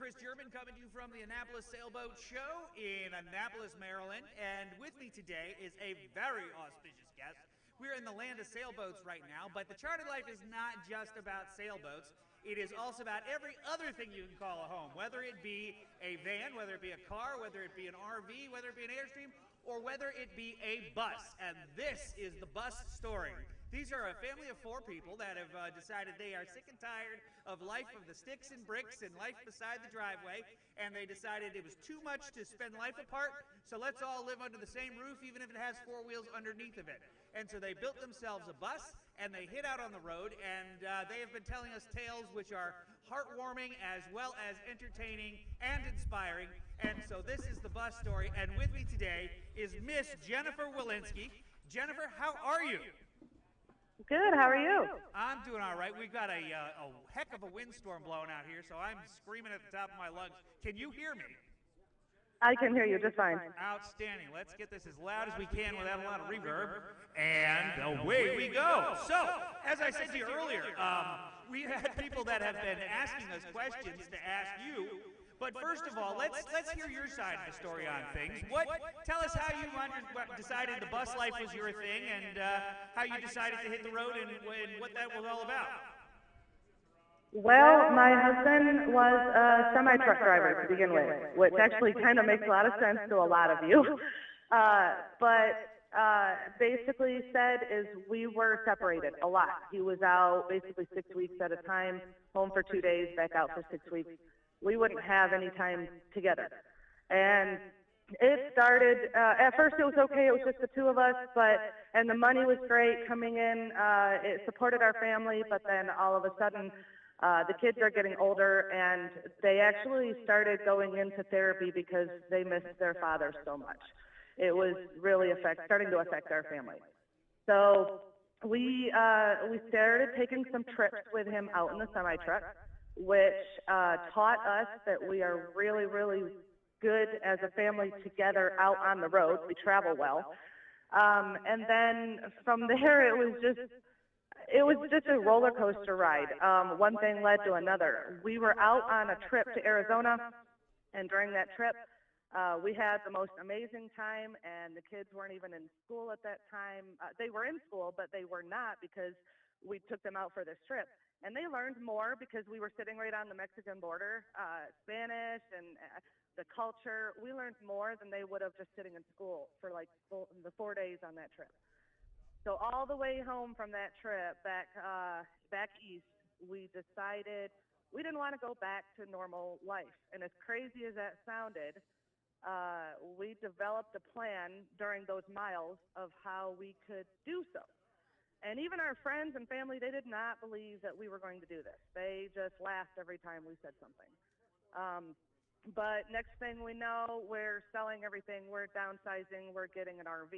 Chris German coming to you from the Annapolis Sailboat Show in Annapolis, Maryland. And with me today is a very auspicious guest. We're in the land of sailboats right now, but the Chartered Life is not just about sailboats. It is also about every other thing you can call a home, whether it be a van, whether it be a car, whether it be an RV, whether it be an Airstream, or whether it be a bus. And this is the bus story. These are a family of 4 people that have decided they are sick and tired of life of the sticks and bricks and life beside the driveway, and they decided it was too much to spend life apart, so let's all live under the same roof, even if it has 4 wheels underneath of it. And so they built themselves a bus, and they hit out on the road, and they have been telling us tales which are heartwarming as well as entertaining and inspiring. And so this is the bus story, and with me today is Miss Jennifer Walensky. Jennifer, how are you? Good, how are you? I'm doing all right. We've got a heck of a windstorm blowing out here, so I'm screaming at the top of my lungs. Can you hear me? I can hear you just fine. Outstanding. Let's get this as loud as we can without a lot of reverb. And away we go. So, as I said to you earlier, we've had people that have been asking us questions to ask you. But first of all, let's hear your side of the story on things. Tell us how you decided the bus life was your thing, and how you decided to hit the road, and what that was all about. Well, my husband was a semi-truck driver to begin with, which actually kind of makes a lot of sense to a lot of you. But basically said is we were separated a lot. He was out basically 6 weeks at a time, home for 2 days, back out for 6 weeks. We wouldn't have any time together. And it started, at first it was okay, it was just the 2 of us, and the money was great coming in, it supported our family, but then all of a sudden, the kids are getting older, and they actually started going into therapy because they missed their father so much. It was really starting to affect our family. So we started taking some trips with him out in the semi-truck, which taught us that we are really, really good as a family together out on the road. We travel well. And then from there, it was just a roller coaster ride. One thing led to another. We were out on a trip to Arizona, and during that trip, we had the most amazing time, and the kids weren't even in school at that time. They were in school, but they were not because we took them out for this trip. And they learned more because we were sitting right on the Mexican border, Spanish and the culture. We learned more than they would have just sitting in school for like the 4 days on that trip. So all the way home from that trip back east, we decided we didn't want to go back to normal life. And as crazy as that sounded, we developed a plan during those miles of how we could do so. And even our friends and family, they did not believe that we were going to do this. They just laughed every time we said something. But next thing we know, we're selling everything. We're downsizing. We're getting an RV.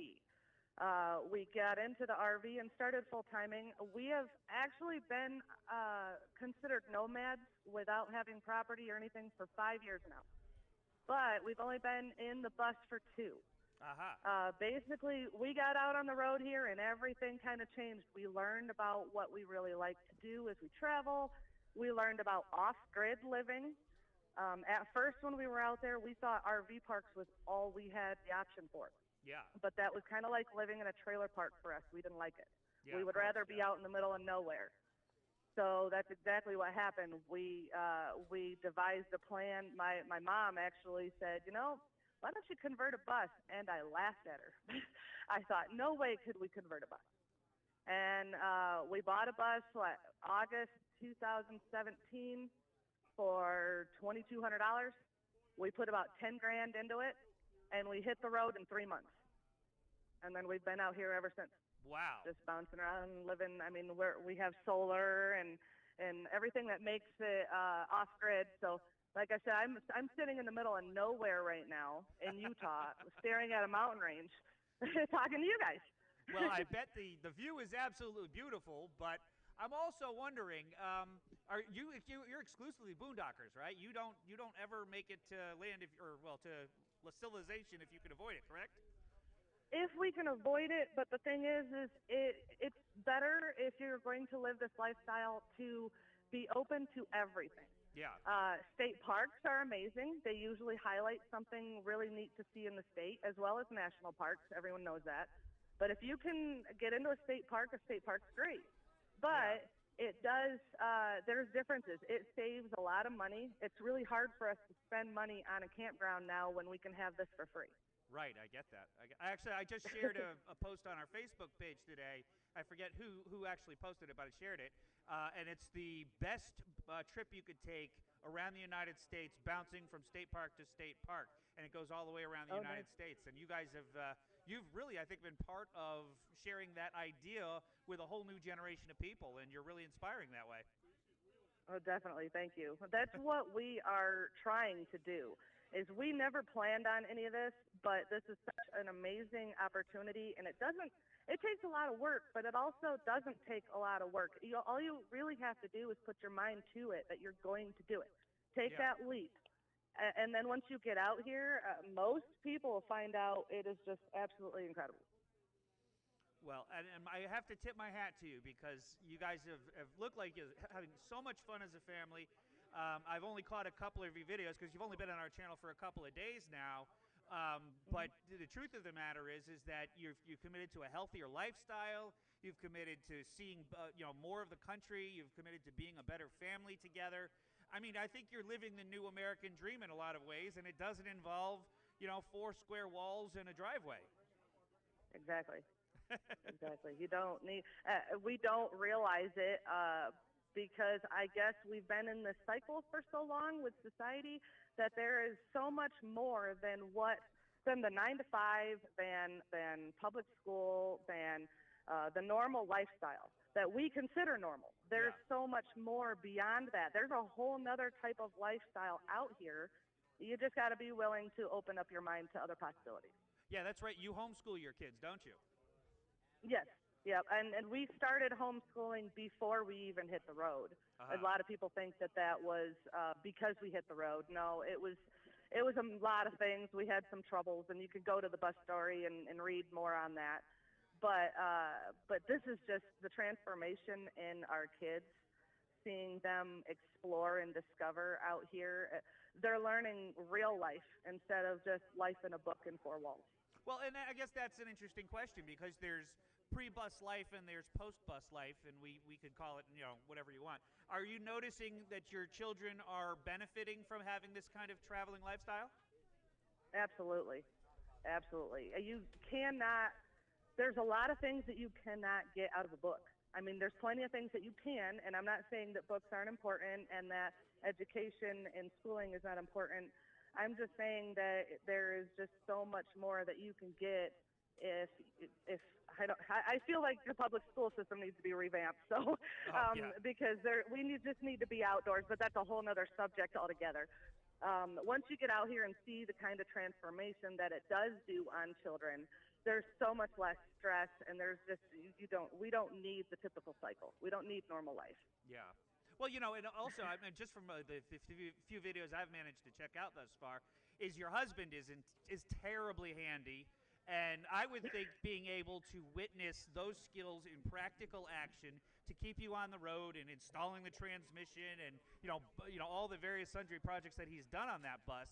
We got into the RV and started full-timing. We have actually been considered nomads without having property or anything for 5 years now. But we've only been in the bus for 2. Basically, we got out on the road here and everything kind of changed. We learned about what we really like to do as we travel. We learned about off-grid living. At first, when we were out there, we thought RV parks was all we had the option for. Yeah. But that was kind of like living in a trailer park for us. We didn't like it. Yeah, we would rather be out in the middle of nowhere. So that's exactly what happened. We devised a plan. My mom actually said, why don't you convert a bus? And I laughed at her. I thought, no way could we convert a bus. And we bought a bus, August 2017 for $2,200. We put about 10 grand into it, and we hit the road in 3 months. And then we've been out here ever since. Wow. Just bouncing around, living. I mean, we have solar and everything that makes it off-grid. So, like I said, I'm sitting in the middle of nowhere right now in Utah, staring at a mountain range, talking to you guys. Well, I bet the view is absolutely beautiful, but I'm also wondering, you're exclusively boondockers, right? You don't ever make it to land to civilization if you can avoid it, correct? If we can avoid it, but the thing is it's better if you're going to live this lifestyle to be open to everything. Yeah. State parks are amazing. They usually highlight something really neat to see in the state, as well as national parks. Everyone knows that. But if you can get into a state park's great. Yeah. But it does, there's differences. It saves a lot of money. It's really hard for us to spend money on a campground now when we can have this for free. Right, I get that. Actually, I just shared a post on our Facebook page today. I forget who actually posted it, but I shared it. And it's the best trip you could take around the United States, bouncing from state park to state park. And it goes all the way around the Oh, United nice. States. And you guys have, you've really, I think, been part of sharing that idea with a whole new generation of people. And you're really inspiring that way. Oh, definitely. Thank you. That's what we are trying to do. Is we never planned on any of this, but this is such an amazing opportunity, and it doesn't. It takes a lot of work, but it also doesn't take a lot of work. All you really have to do is put your mind to it that you're going to do it. Take Yeah. that leap, and then once you get out here, most people will find out it is just absolutely incredible. Well, and I have to tip my hat to you because you guys have looked like you're having so much fun as a family. I've only caught a couple of your videos because you've only been on our channel for a couple of days now. Hmm. But the truth of the matter is that you've committed to a healthier lifestyle. You've committed to seeing more of the country. You've committed to being a better family together. I mean, I think you're living the new American dream in a lot of ways, and it doesn't involve four square walls and a driveway. Exactly. Exactly. You don't need. We don't realize it because I guess we've been in this cycle for so long with society that there is so much more than the 9 to 5, than public school, than the normal lifestyle that we consider normal. There's Yeah. so much more beyond that. There's a whole nother type of lifestyle out here. You just got to be willing to open up your mind to other possibilities. Yeah, that's right. You homeschool your kids, don't you? Yes, yep. And we started homeschooling before we even hit the road. A Uh-huh. lot of people think that was because we hit the road. No, it was a lot of things. We had some troubles, and you could go to the bus story and read more on that. But this is just the transformation in our kids, seeing them explore and discover out here. They're learning real life instead of just life in a book in four walls. Well, and I guess that's an interesting question because there's pre-bus life and there's post-bus life, and we could call it, whatever you want. Are you noticing that your children are benefiting from having this kind of traveling lifestyle? Absolutely. Absolutely. You cannot, there's a lot of things that you cannot get out of a book. I mean, there's plenty of things that you can, and I'm not saying that books aren't important and that education and schooling is not important. I'm just saying that there is just so much more that you can get if if I feel like the public school system needs to be revamped. So Oh, yeah. because just need to be outdoors, but that's a whole other subject altogether. Once you get out here and see the kind of transformation that it does do on children, there's so much less stress, and there's just we don't need the typical cycle. We don't need normal life. Yeah. Well, and also, I mean, just from the few videos I've managed to check out thus far, is your husband is terribly handy, and I would think being able to witness those skills in practical action to keep you on the road and installing the transmission and all the various sundry projects that he's done on that bus.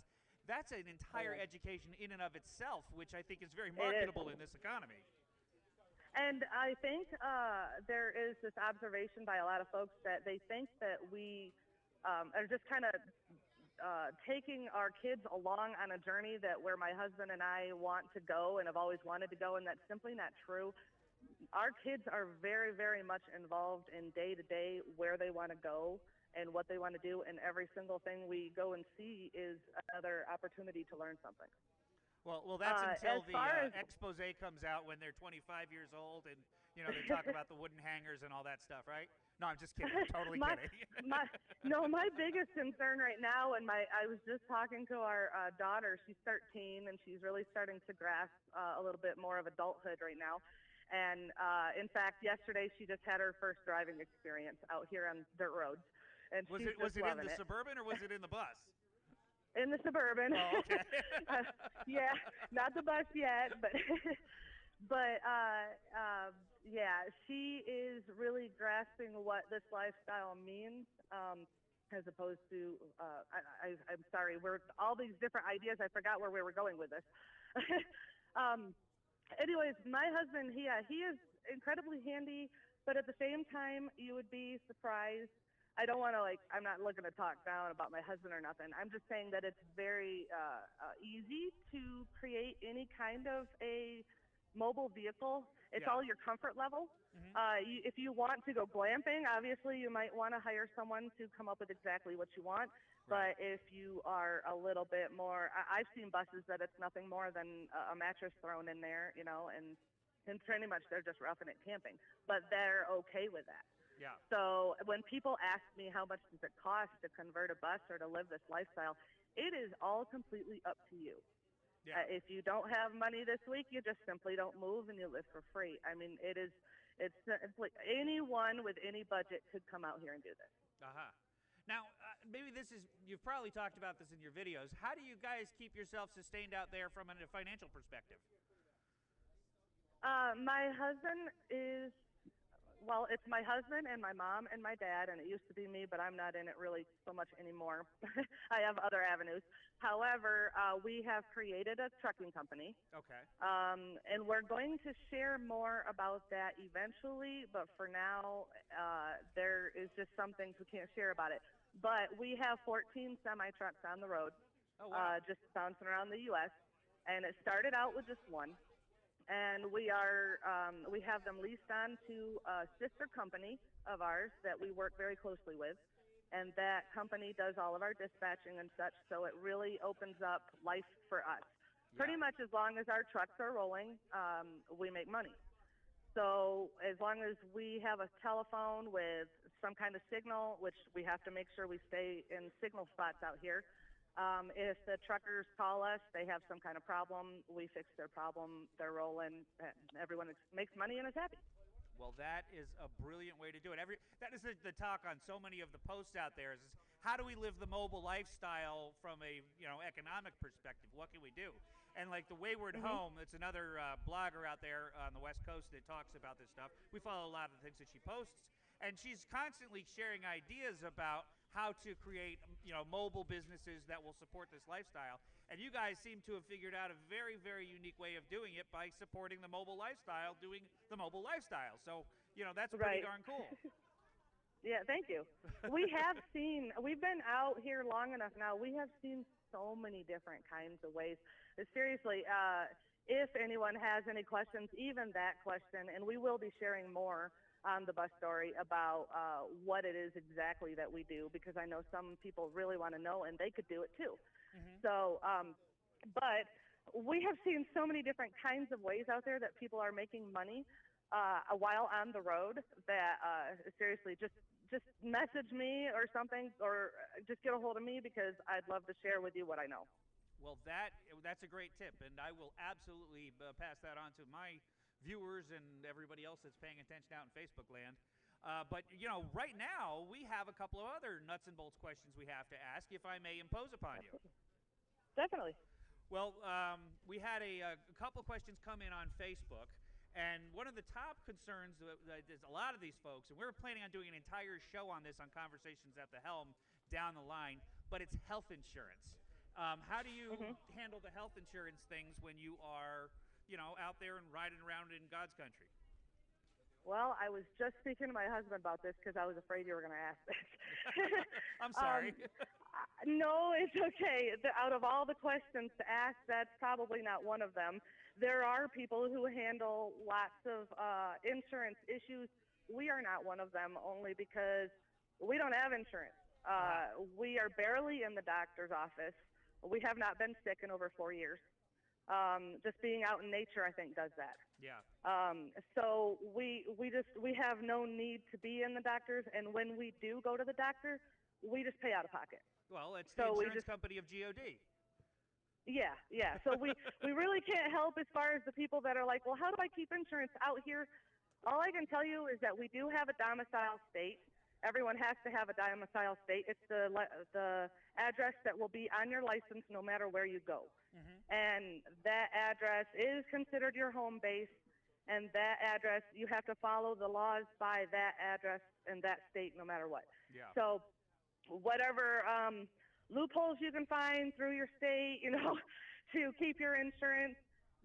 That's an Oh, entire yeah. education in and of itself, which I think is very It marketable is. in this economy. And I think there is this observation by a lot of folks that they think that we are just kind of taking our kids along on a journey that where my husband and I want to go and have always wanted to go, and that's simply not true. Our kids are very, very much involved in day to day where they want to go and what they want to do, and every single thing we go and see is another opportunity to learn something. Well, that's As until the far as expose comes out when they're 25 years old, and they talk about the wooden hangers and all that stuff, right? No, I'm just kidding. I'm totally my kidding. my no, my biggest concern right now, and I was just talking to our daughter. She's 13, and she's really starting to grasp a little bit more of adulthood right now. And in fact, yesterday she just had her first driving experience out here on dirt roads, and was she's it was just it in loving the it. Suburban or was it in the bus? In the Suburban. Oh, okay. uh, yeah, not the bus yet, but but yeah, she is really grasping what this lifestyle means. as opposed to, I'm sorry, we're all these different ideas. I forgot where we were going with this. um, Anyways, my husband, he is incredibly handy, but at the same time, you would be surprised. I don't want to I'm not looking to talk down about my husband or nothing. I'm just saying that it's very easy to create any kind of a mobile vehicle. It's all your comfort level. If you want to go glamping, obviously you might want to hire someone to come up with exactly what you want. Right. But if you are a little bit more, I've seen buses that it's nothing more than a mattress thrown in there, and pretty much they're just roughing it camping. But they're okay with that. Yeah. So when people ask me how much does it cost to convert a bus or to live this lifestyle, it is all completely up to you. Yeah. If you don't have money this week, you just simply don't move and you live for free. I mean, it's like anyone with any budget could come out here and do this. Uh-huh. Now, maybe you've probably talked about this in your videos. How do you guys keep yourself sustained out there from a financial perspective? My husband it's my husband and my mom and my dad, and it used to be me, but I'm not in it really so much anymore. I have other avenues. However, we have created a trucking company. Okay. And we're going to share more about that eventually, but for now, there is just some things we can't share about it. But we have 14 semi-trucks on the road, Oh, wow. just bouncing around the U.S., and it started out with just one. And we have them leased on to a sister company of ours that we work very closely with. And that company does all of our dispatching and such, so it really opens up life for us. Pretty much as long as our trucks are rolling, we make money. So as long as we have a telephone with some kind of signal, which we have to make sure we stay in signal spots out here, if the truckers call us, they have some kind of problem, we fix their problem, they're rolling, everyone makes money and is happy. Well, that is a brilliant way to do it. That is the talk on so many of the posts out there is how do we live the mobile lifestyle from a economic perspective? What can we do? And like the Wayward Home, it's another blogger out there on the West Coast that talks about this stuff. We follow a lot of the things that she posts, and she's constantly sharing ideas about how to create mobile businesses that will support this lifestyle. And you guys seem to have figured out a very, very unique way of doing it by supporting the mobile lifestyle, doing the mobile lifestyle. So, that's pretty darn cool. Yeah, thank you. We've been out here long enough now. We have seen so many different kinds of ways. Seriously, if anyone has any questions, even that question, and we will be sharing more on the bus story about what it is exactly that we do, because I know some people really want to know, and they could do it too. So, but we have seen so many different kinds of ways out there that people are making money while on the road that seriously, just message me or something, or just get a hold of me, because I'd love to share with you what I know. Well, that's a great tip, and I will absolutely pass that on to my viewers and everybody else that's paying attention out in Facebook land. But, right now we have a couple of other nuts and bolts questions we have to ask, if I may impose upon you. Definitely. Well, we had a couple of questions come in on Facebook, and one of the top concerns is a lot of these folks, and we're planning on doing an entire show on this on Conversations at the Helm down the line, but it's health insurance. How do you handle the health insurance things when you are out there and riding around in God's country? Well, I was just speaking to my husband about this because I was afraid you were going to ask this. I'm sorry. No, it's okay. Out of all the questions to ask, that's probably not one of them. There are people who handle lots of insurance issues. We are not one of them, only because we don't have insurance. We are barely in the doctor's office. We have not been sick in over 4 years. Just being out in nature, I think, does that. Yeah. So we have no need to be in the doctor's, and when we do go to the doctor, we just pay out of pocket. Well, it's the insurance company of God. Yeah. So we really can't help as far as the people that are like, well, how do I keep insurance out here? All I can tell you is that we do have a domicile state. Everyone has to have a domicile state. It's the address that will be on your license no matter where you go. And that address is considered your home base, and that address, you have to follow the laws by that address and that state no matter what. Yeah. So whatever loopholes you can find through your state, to keep your insurance.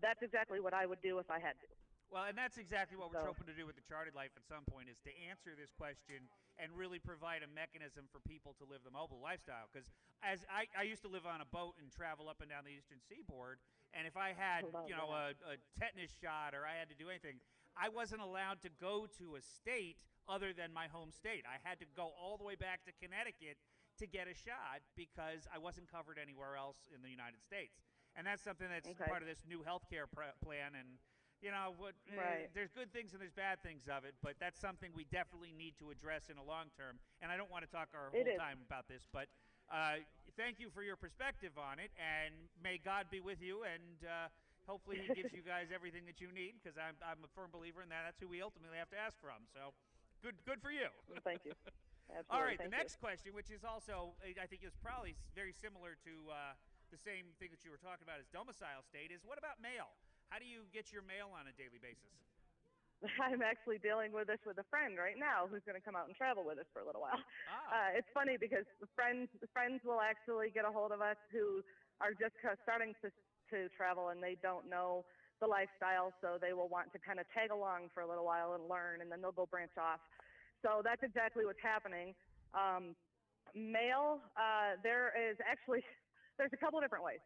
That's exactly what I would do if I had to. Well, and that's exactly what we're So, hoping to do with the Charted Life at some point, is to answer this question and really provide a mechanism for people to live the mobile lifestyle. Because as I used to live on a boat and travel up and down the eastern seaboard, and if I had, a tetanus shot or I had to do anything, I wasn't allowed to go to a state other than my home state. I had to go all the way back to Connecticut to get a shot because I wasn't covered anywhere else in the United States. And that's something that's part of this new healthcare plan. And there's good things and there's bad things of it, but that's something we definitely need to address in a long term. And I don't want to talk our whole time about this, but thank you for your perspective on it, and may God be with you, and hopefully he gives you guys everything that you need, because I'm a firm believer in that. That's who we ultimately have to ask from. So good for you. Thank you. Absolutely. All right, the next question, which is also, I think is probably very similar to the same thing that you were talking about as domicile state, is what about mail? How do you get your mail on a daily basis? I'm actually dealing with this with a friend right now who's going to come out and travel with us for a little while. It's funny because the friends will actually get a hold of us who are just starting to travel, and they don't know the lifestyle, so they will want to kind of tag along for a little while and learn, and then they'll go branch off. So that's exactly what's happening. Mail, there's a couple different ways.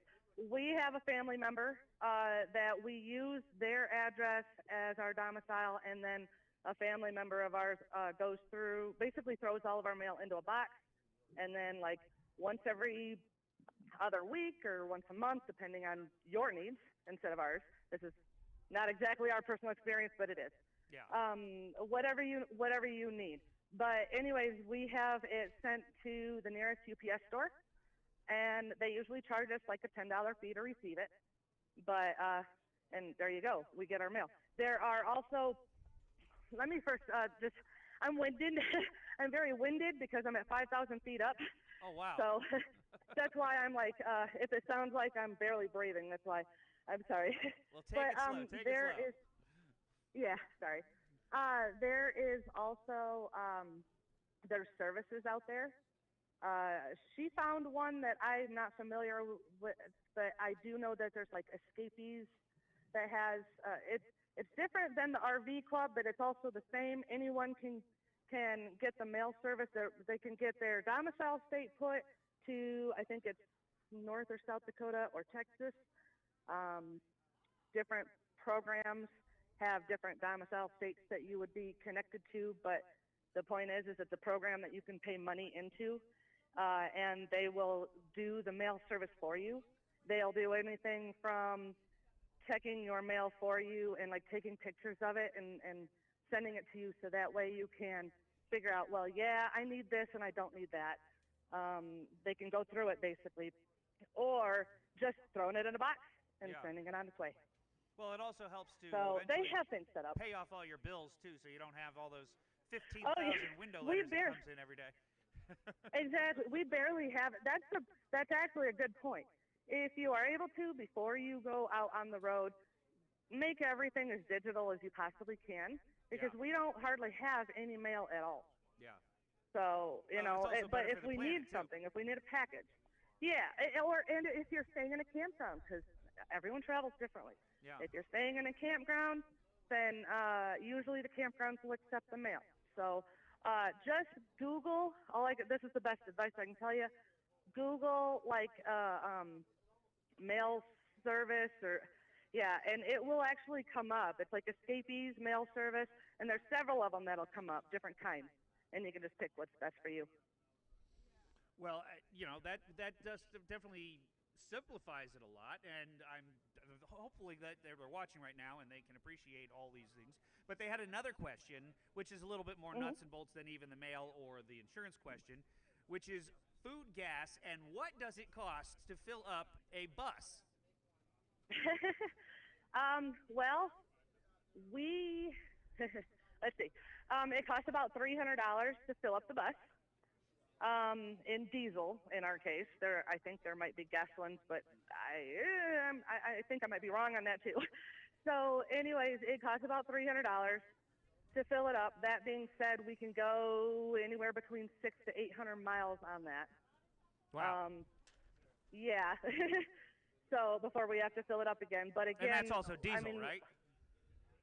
We have a family member that we use their address as our domicile, and then a family member of ours goes through, basically throws all of our mail into a box, and then like once every other week or once a month, depending on your needs instead of ours. This is not exactly our personal experience, but it is. Yeah. Whatever you need. But anyways, we have it sent to the nearest UPS store, and they usually charge us like a $10 fee to receive it. But and there you go, we get our mail. There are also, let me first I'm winded. I'm very winded because I'm at 5,000 feet up. Oh, wow. So that's why I'm like, if it sounds like I'm barely breathing, that's why. I'm sorry. Well, take it slow. Take it slow. Yeah, sorry. There is also, there's services out there. She found one that I'm not familiar with, but I do know that there's like Escapees that has, it's different than the RV club, but it's also the same. Anyone can get the mail service. They can get their domicile state put to, I think it's North or South Dakota or Texas. Different programs have different domicile states that you would be connected to, but the point is it's a program that you can pay money into, and they will do the mail service for you. They'll do anything from checking your mail for you and like taking pictures of it and sending it to you, so that way you can figure out, well, yeah, I need this and I don't need that. They can go through it basically, or just throwing it in a box and sending it on its way. Well, it also helps to they have things set up. Pay off all your bills too, so you don't have all those 15,000 window letters that comes in every day. Exactly. We barely have it. That's actually a good point. If you are able to, before you go out on the road, make everything as digital as you possibly can, because we don't hardly have any mail at all. Yeah. So, but if we need something, if we need a package, and if you're staying in a campground, because everyone travels differently. Yeah. If you're staying in a campground, then usually the campgrounds will accept the mail. So just Google. This is the best advice I can tell you. Google mail service and it will actually come up. It's like Escapees mail service, and there's several of them that'll come up, different kinds, and you can just pick what's best for you. Well, that does definitely simplifies it a lot, and I'm hopefully that they're watching right now and they can appreciate all these things. But they had another question, which is a little bit more nuts and bolts than even the mail or the insurance question, which is food, gas, and what does it cost to fill up a bus? Well, let's see. It costs about $300 to fill up the bus. In diesel, in our case. I think there might be gas ones, but I think I might be wrong on that too. So anyways, it costs about $300. to fill it up. That being said, we can go anywhere between 600 to 800 miles on that. Wow. Yeah. So before we have to fill it up again. But again, and that's also diesel, right?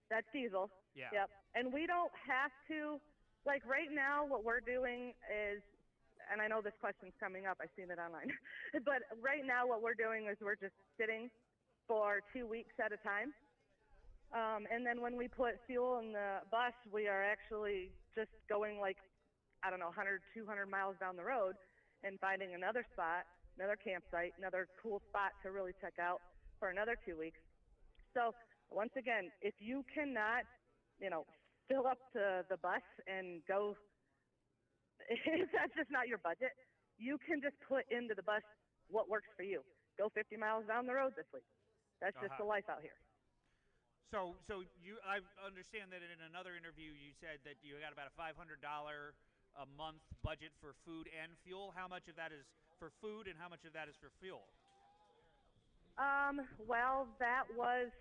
That's diesel. Yeah. Yep. And we don't have to, like right now what we're doing is, and I know this question's coming up, I've seen it online, but right now what we're doing is we're just sitting for 2 weeks at a time. And then when we put fuel in the bus, we are actually just going like, I don't know, 100, 200 miles down the road and finding another spot, another campsite, another cool spot to really check out for another 2 weeks. So once again, if you cannot, fill up the bus and go, if that's just not your budget, you can just put into the bus what works for you. Go 50 miles down the road this week. That's just the life out here. So I understand that in another interview you said that you got about a $500 a month budget for food and fuel. How much of that is for food and how much of that is for fuel? Well, that was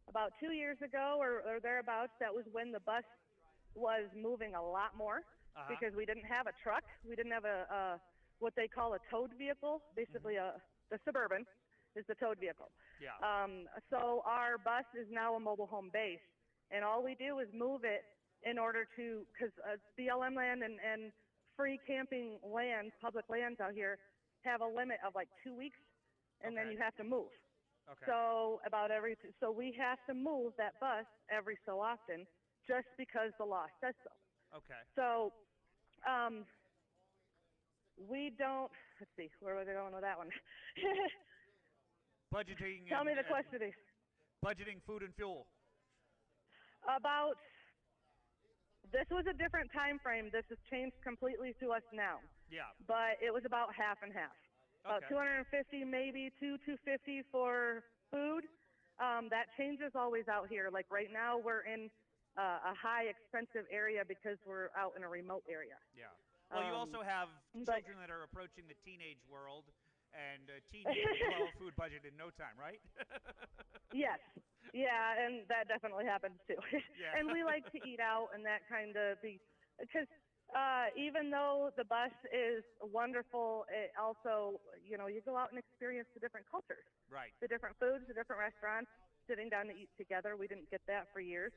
about 2 years ago or thereabouts. That was when the bus was moving a lot more because we didn't have a truck. We didn't have a what they call a towed vehicle, basically the Suburban is the towed vehicle. Yeah. So our bus is now a mobile home base, and all we do is move it in order to, because BLM land and free camping land, public lands out here, have a limit of like 2 weeks, and then you have to move. Okay. So so we have to move that bus every so often, just because the law says so. Okay. So, we don't. Let's see, where was I going with that one? Budgeting. Tell me the question. Budgeting food and fuel. About. This was a different time frame. This has changed completely to us now. Yeah. But it was about half and half. About 250, maybe 250 for food. That changes always out here. Like right now, we're in a high expensive area because we're out in a remote area. Yeah. Well, you also have children that are approaching the teenage world, and teenagers blow a food budget in no time, right? Yes. Yeah, and that definitely happens too. Yeah. And we like to eat out and that kind of because even though the bus is wonderful, it also, you go out and experience the different cultures. Right. The different foods, the different restaurants, sitting down to eat together. We didn't get that for years.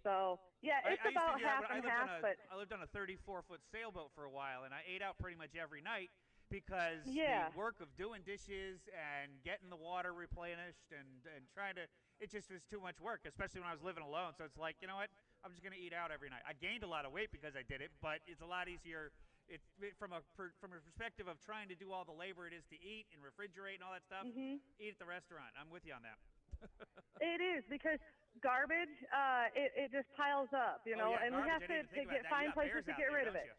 So, yeah, it's about half and half. I lived on a 34-foot sailboat for a while, and I ate out pretty much every night because the work of doing dishes and getting the water replenished and trying to, it just was too much work, especially when I was living alone. So it's like, you know what, I'm just going to eat out every night. I gained a lot of weight because I did it, but it's a lot easier from a perspective of trying to do all the labor it is to eat and refrigerate and all that stuff. Eat at the restaurant. I'm with you on that. It is, because garbage, it just piles up, and we have to find places to get rid of it.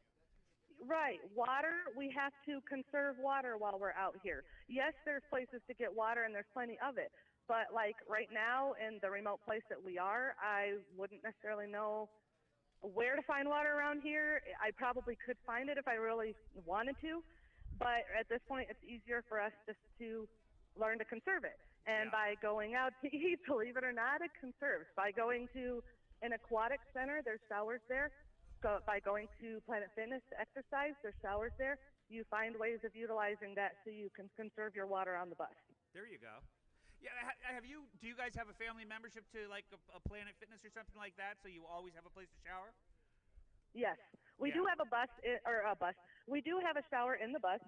Right. Water, we have to conserve water while we're out here. Yes, there's places to get water, and there's plenty of it. But, like, right now in the remote place that we are, I wouldn't necessarily know where to find water around here. I probably could find it if I really wanted to. But at this point, it's easier for us just to learn to conserve it. And by going out to eat, believe it or not, it conserves. By going to an aquatic center, there's showers there. By going to Planet Fitness to exercise, there's showers there. You find ways of utilizing that so you can conserve your water on the bus. There you go. Yeah, do you guys have a family membership to like a Planet Fitness or something like that, so you always have a place to shower? Yes. We do have a bus. We do have a shower in the bus.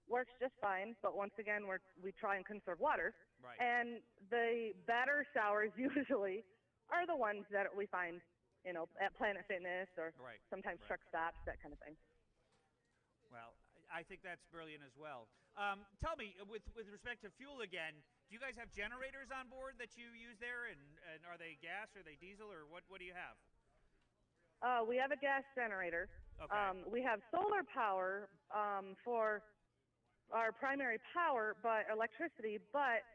Works just fine, but once again, we try and conserve water. Right. And the better showers usually are the ones that we find, at Planet Fitness or sometimes truck stops, that kind of thing. Well, I think that's brilliant as well. Tell me, with respect to fuel again, do you guys have generators on board that you use there, and are they gas, or are they diesel, or what do you have? We have a gas generator. Okay. We have solar power for our primary power, but electricity, but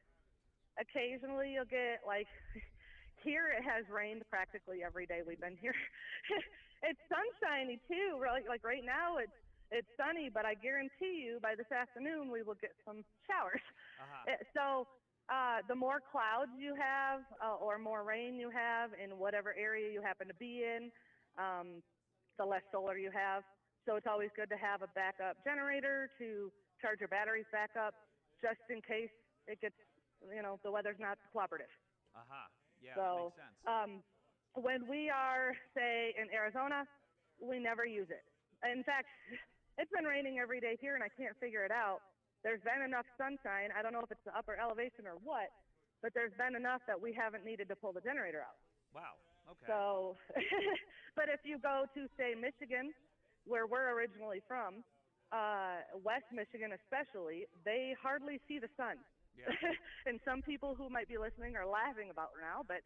occasionally you'll get, like, here it has rained practically every day we've been here. It's sunshiny too. Like right now it's sunny, but I guarantee you by this afternoon we will get some showers. Uh-huh. So The more clouds you have or more rain you have in whatever area you happen to be in, the less solar you have. So it's always good to have a backup generator to charge your batteries back up just in case it gets, the weather's not cooperative. Aha. Yeah, that So makes sense. when we are, say, in Arizona, we never use it. In fact, it's been raining every day here, and I can't figure it out. There's been enough sunshine. I don't know if it's the upper elevation or what, but there's been enough that we haven't needed to pull the generator out. Wow. Okay. So, but if you go to, say, Michigan, where we're originally from, West Michigan especially, they hardly see the sun. Yeah. And some people who might be listening are laughing about it now, but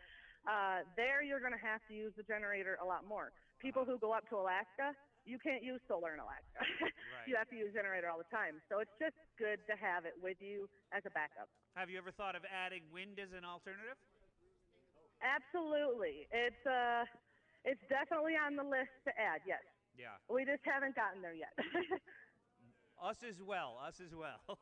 there you're going to have to use the generator a lot more. People who go up to Alaska, you can't use solar in Alaska. Right. You have to use generator all the time. So it's just good to have it with you as a backup. Have you ever thought of adding wind as an alternative? Absolutely. It's definitely on the list to add, yes. Yeah. We just haven't gotten there yet. Us as well. Us as well.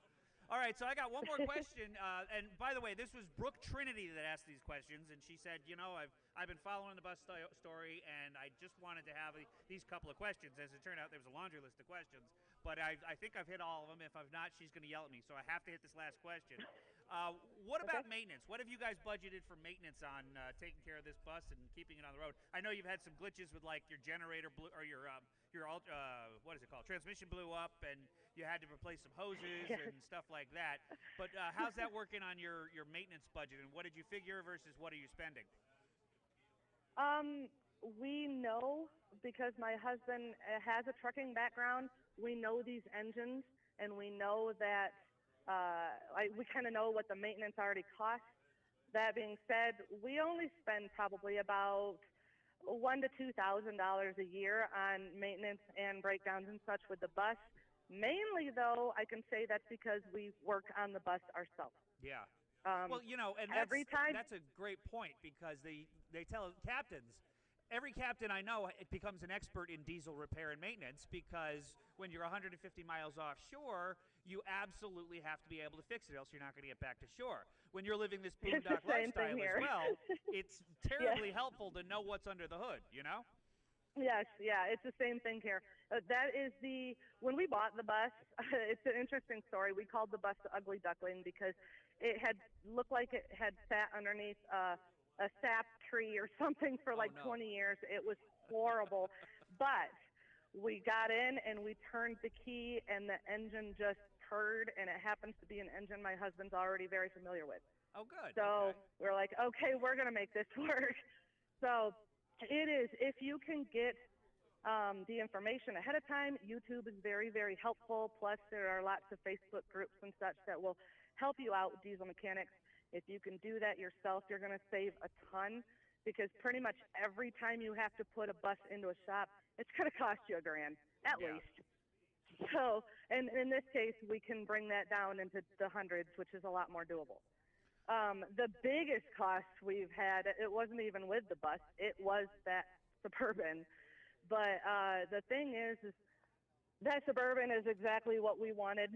All right, so I got one more question. And by the way, this was Brooke Trinity that asked these questions, and she said, I've been following the bus story, and I just wanted to have these couple of questions. As it turned out, there was a laundry list of questions, but I think I've hit all of them. If I've not, she's going to yell at me, so I have to hit this last question. What about maintenance? What have you guys budgeted for maintenance on taking care of this bus and keeping it on the road? I know you've had some glitches with like your generator or your what is it called? Transmission blew up, and you had to replace some hoses and stuff like that. But how's that working on your maintenance budget, and what did you figure versus what are you spending? We know, because my husband has a trucking background, we know these engines, and we know that we kind of know what the maintenance already costs. That being said, we only spend probably about $1,000 to $2,000 a year on maintenance and breakdowns and such with the bus. Mainly, though, I can say that's because we work on the bus ourselves. Yeah. Well, and that's a great point, because they tell captains, every captain I know, it becomes an expert in diesel repair and maintenance, because when you're 150 miles offshore, you absolutely have to be able to fix it, else you're not going to get back to shore. When you're living this boondock lifestyle as well, it's terribly helpful to know what's under the hood, Yes, yeah, it's the same thing here. That is when we bought the bus, it's an interesting story. We called the bus the Ugly Duckling because it had looked like it had sat underneath a sap tree or something for 20 years. It was horrible. But we got in and we turned the key and the engine just purred, and it happens to be an engine my husband's already very familiar with. Oh, good. So we're like, okay, we're going to make this work. So it is, if you can get the information ahead of time, YouTube is very, very helpful. Plus, there are lots of Facebook groups and such that will help you out with diesel mechanics. If you can do that yourself, you're going to save a ton, because pretty much every time you have to put a bus into a shop, it's going to cost you $1,000 at least. So, and in this case, we can bring that down into the hundreds, which is a lot more doable. The biggest cost we've had, it wasn't even with the bus, it was that Suburban. But the thing is that Suburban is exactly what we wanted.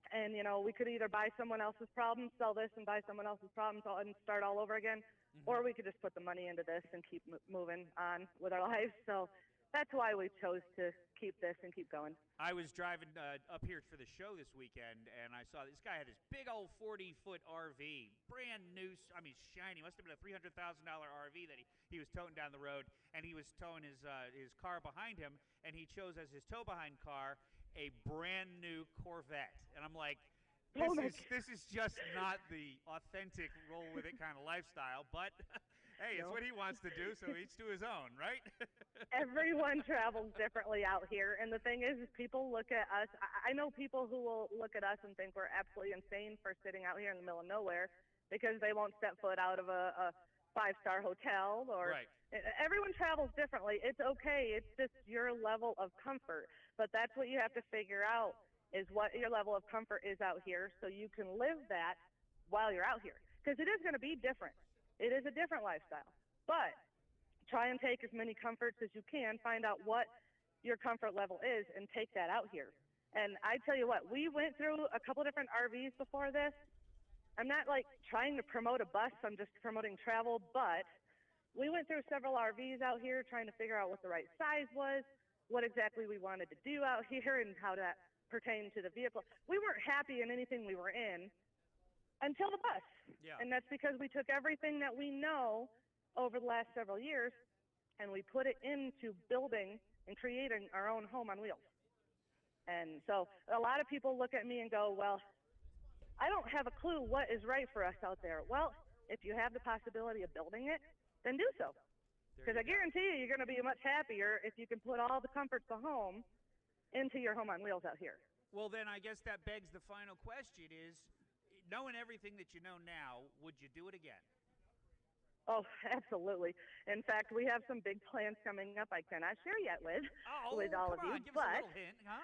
And, we could either buy someone else's problem, sell this, and buy someone else's problem and start all over again, or we could just put the money into this and keep moving on with our lives. So that's why we chose to keep this and keep going. I was driving up here for the show this weekend, and I saw this guy had his big old 40-foot RV, brand new, shiny. Must have been a $300,000 RV that he was towing down the road, and he was towing his car behind him, and he chose as his tow-behind car a brand new Corvette. And I'm like, this is just not the authentic roll with it kind of lifestyle, but hey, it's what he wants to do, so each to his own, right? Everyone travels differently out here, and the thing is people look at us. I know people who will look at us and think we're absolutely insane for sitting out here in the middle of nowhere, because they won't step foot out of a five-star hotel. Or right. Everyone travels differently. It's okay. It's just your level of comfort. But that's what you have to figure out, is what your level of comfort is out here, so you can live that while you're out here. Because it is going to be different. It is a different lifestyle. But try and take as many comforts as you can, find out what your comfort level is, and take that out here. And I tell you what, we went through a couple different RVs before this, I'm not like trying to promote a bus. I'm just promoting travel. But we went through several RVs out here trying to figure out what the right size was, what exactly we wanted to do out here, and how that pertained to the vehicle. We weren't happy in anything we were in until the bus. Yeah. And that's because we took everything that we know over the last several years and we put it into building and creating our own home on wheels. And so a lot of people look at me and go, well, I don't have a clue what is right for us out there. Well, if you have the possibility of building it, then do so. Because I guarantee you're going to be much happier if you can put all the comforts of home into your home on wheels out here. Well, then I guess that begs the final question is, knowing everything that you know now, would you do it again? Oh, absolutely. In fact, we have some big plans coming up I cannot share yet with all of you. Give us a little hint, huh?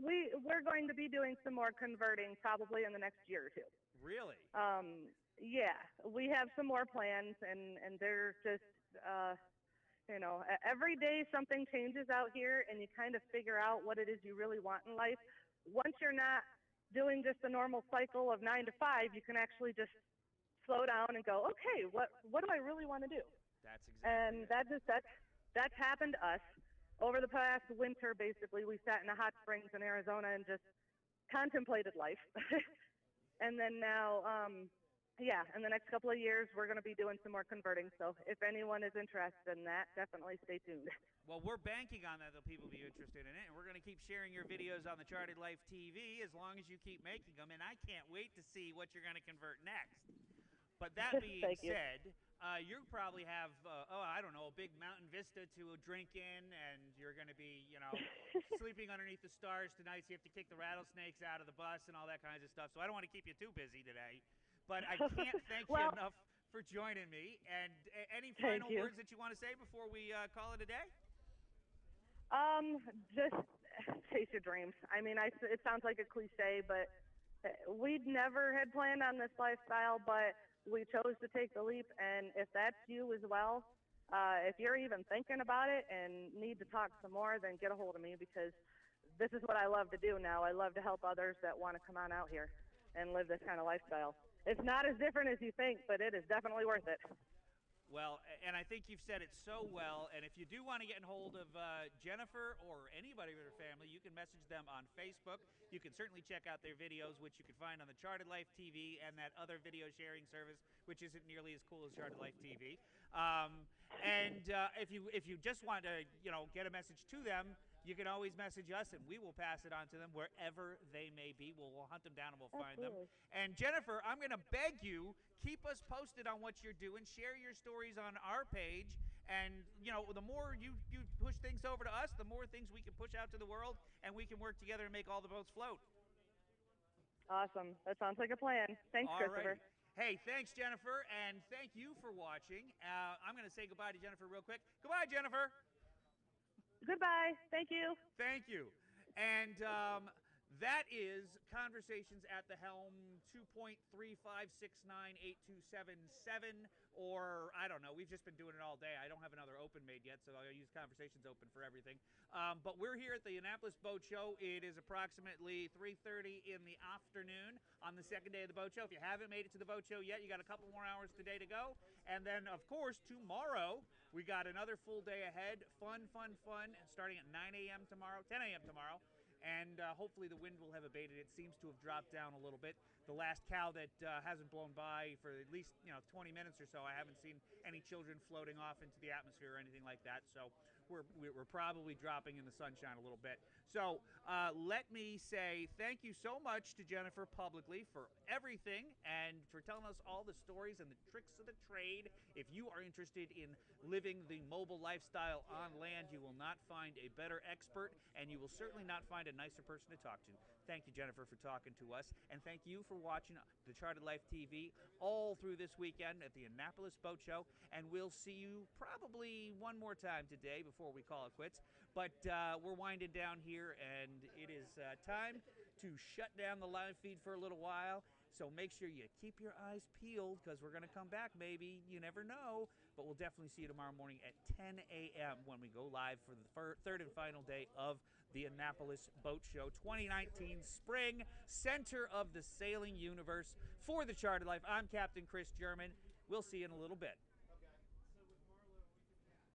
We're going to be doing some more converting probably in the next year or two. Really? Yeah, we have some more plans, and they're just, every day something changes out here, and you kind of figure out what it is you really want in life. Once you're not doing just the normal cycle of 9 to 5, you can actually just slow down and go, okay, what do I really want to do? That's exactly And it. that's happened to us. Over the past winter, basically, we sat in the hot springs in Arizona and just contemplated life. And then now, in the next couple of years, we're going to be doing some more converting. So if anyone is interested in that, definitely stay tuned. Well, we're banking on that people will be interested in it, and we're going to keep sharing your videos on the Charted Life TV as long as you keep making them, and I can't wait to see what you're going to convert next. But that being said, you probably have, a big mountain vista to drink in, and you're going to be, sleeping underneath the stars tonight, so you have to kick the rattlesnakes out of the bus and all that kinds of stuff. So I don't want to keep you too busy today. But I can't thank you enough for joining me. And any final words that you want to say before we call it a day? Just chase your dreams. I mean, it sounds like a cliche, but we never had planned on this lifestyle, but we chose to take the leap. And if that's you as well, if you're even thinking about it and need to talk some more, then get a hold of me, because this is what I love to do now. I love to help others that want to come on out here and live this kind of lifestyle. It's not as different as you think, but it is definitely worth it. Well, and I think you've said it so well. And if you do want to get in hold of Jennifer or anybody with her family, you can message them on Facebook. You can certainly check out their videos, which you can find on the Charted Life TV and that other video sharing service, which isn't nearly as cool as Charted Life TV. If you just want to, get a message to them, you can always message us, and we will pass it on to them wherever they may be. We'll hunt them down, and we'll find them. And Jennifer, I'm going to beg you, keep us posted on what you're doing. Share your stories on our page. And, the more you push things over to us, the more things we can push out to the world, and we can work together and make all the boats float. Awesome. That sounds like a plan. Thanks, Christopher. Right. Hey, thanks, Jennifer, and thank you for watching. I'm going to say goodbye to Jennifer real quick. Goodbye, Jennifer. Goodbye. Thank you. Thank you. And that is Conversations at the Helm 2.35698277, or I don't know. We've just been doing it all day. I don't have another open made yet, so I'll use Conversations open for everything. But we're here at the Annapolis Boat Show. It is approximately 3:30 in the afternoon on the second day of the boat show. If you haven't made it to the boat show yet, you got a couple more hours today to go. And then, of course, tomorrow, we got another full day ahead. Fun, starting at 9 a.m. tomorrow, 10 a.m. tomorrow. And hopefully the wind will have abated. It seems to have dropped down a little bit. The last cow that hasn't blown by for at least 20 minutes or so, I haven't seen any children floating off into the atmosphere or anything like that. So we're probably dropping in the sunshine a little bit. So let me say thank you so much to Jennifer publicly for everything and for telling us all the stories and the tricks of the trade. If you are interested in living the mobile lifestyle on land, you will not find a better expert, and you will certainly not find a nicer person to talk to. Thank you, Jennifer, for talking to us, and thank you for watching the Charted Life TV all through this weekend at the Annapolis Boat Show, and we'll see you probably one more time today before we call it quits. But we're winding down here, and it is time to shut down the live feed for a little while. So make sure you keep your eyes peeled, because we're going to come back maybe. You never know. But we'll definitely see you tomorrow morning at 10 a.m. when we go live for the third and final day of the Annapolis Boat Show 2019 Spring, center of the sailing universe. For the Charter Life, I'm Captain Chris German. We'll see you in a little bit.